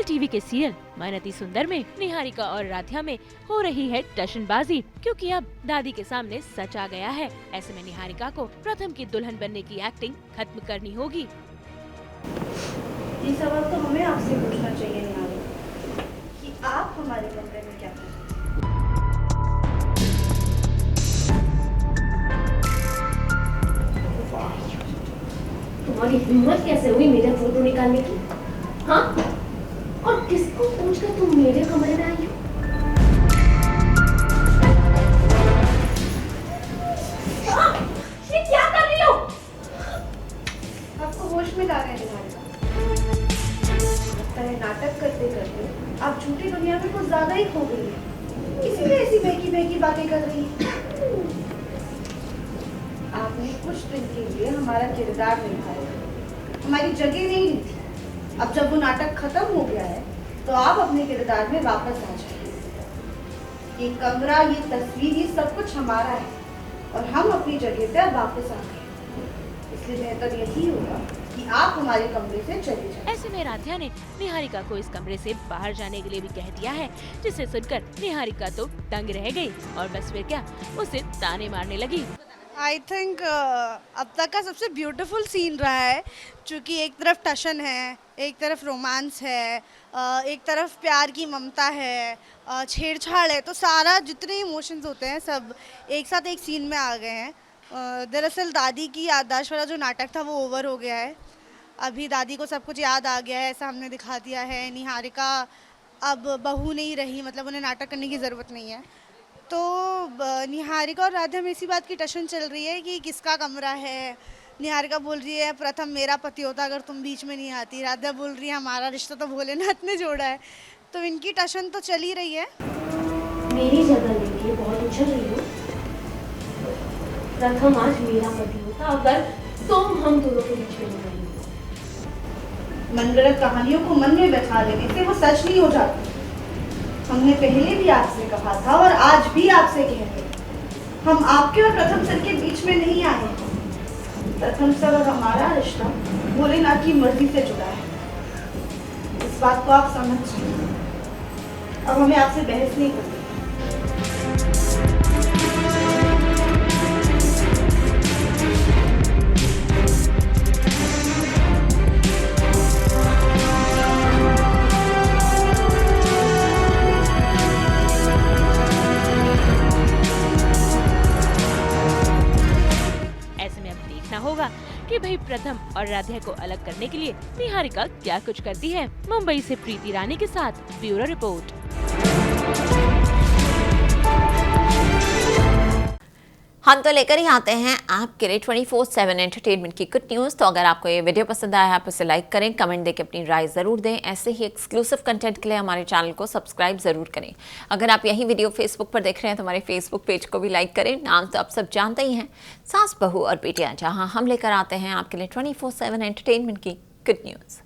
TV के serial मेहनती सुंदर में निहारिका और राध्या में हो रही है टशनबाजी, क्योंकि अब दादी के सामने सच आ गया है। ऐसे में निहारिका को प्रथम की दुल्हन बनने की एक्टिंग खत्म करनी होगी। ये सवाल तो हमें आपसे पूछना चाहिए निहारिका कि आप हमारे कमरे में क्या करते हैं? तुम्हारी हिम्मत कैसे हुई मेरा फोटो निकालने की? हाँ? और किसको पूछकर तुम मेरे कमरे में आई हो? ये क्या कर रही हो? आपको होश में ला रहे हैं निहारिका। लगता है नाटक करते करते आप झूठी दुनिया में कुछ ज्यादा ही खो गई है, इसीलिए ऐसी बहकी बहकी बातें कर रही है। आपने कुछ दिन के लिए हमारा किरदार निभाया, हमारी जगह नहीं ली थी। अब जब वो नाटक खत्म हो गया है तो आप अपने किरदार में वापस आ जाइए। ये कमरा, ये तस्वीर, ये सब कुछ हमारा है और हम अपनी जगह पे अब वापस आ गए। इसलिए बेहतर यही होगा कि आप हमारे कमरे से चले जाएं। ऐसे में राध्या ने निहारिका को इस कमरे से बाहर जाने के लिए भी कह दिया है, जिसे सुनकर निहारिका तो दंग रह गई और बस फिर क्या, उसे ताने मारने लगी। आई थिंक अब तक का सबसे ब्यूटीफुल सीन रहा है, क्योंकि एक तरफ टशन है, एक तरफ रोमांस है, एक तरफ प्यार की ममता है, छेड़छाड़ है, तो सारा जितने इमोशंस होते हैं सब एक साथ एक सीन में आ गए हैं। दरअसल दादी की याददाश्त वाला जो नाटक था वो ओवर हो गया है। अभी दादी को सब कुछ याद आ गया है, ऐसा हमने दिखा दिया है। निहारिका अब बहू नहीं रही, मतलब उन्हें नाटक करने की ज़रूरत नहीं है। तो निहारिका और राधा में इसी बात की टशन चल रही है कि किसका कमरा है। निहारिका बोल रही है प्रथम मेरा पति होता अगर तुम बीच में नहीं आती। राधा बोल रही है हमारा रिश्ता तो भोलेनाथ ने जोड़ा है। तो इनकी टशन तो चल ही रही है। मेरी जगह लेके बहुत उछल रही हो। प्रथम आज मेरा पति होता अगर तुम हम दोनों के बीच में नहीं आई। मनगढ़ंत कहानियों को मन में बैठा लेने से वो सच नहीं हो जाती। हमने पहले भी आपसे कहा था और आज भी आपसे कह रहे हैं, हम आपके और प्रथम सर के बीच में नहीं आए हैं। प्रथम सर और हमारा रिश्ता भोलेनाथ की मर्जी से जुड़ा है। इस बात को आप समझ जाइए। अब हमें आपसे बहस नहीं करनी। होगा कि भाई प्रथम और राध्या को अलग करने के लिए निहारिका क्या कुछ करती है। मुंबई से प्रीति रानी के साथ ब्यूरो रिपोर्ट। हम तो लेकर ही आते हैं आपके लिए 24/7 एंटरटेनमेंट की गुड न्यूज़। तो अगर आपको ये वीडियो पसंद आया है आप इसे लाइक करें, कमेंट देके अपनी राय ज़रूर दें। ऐसे ही एक्सक्लूसिव कंटेंट के लिए हमारे चैनल को सब्सक्राइब ज़रूर करें। अगर आप यही वीडियो फेसबुक पर देख रहे हैं तो हमारे फेसबुक पेज को भी लाइक करें। नाम तो आप सब जानते ही हैं, सास बहू और बेटियाँ, जहाँ हम लेकर आते हैं आपके लिए 24/7 एंटरटेनमेंट की गुड न्यूज़।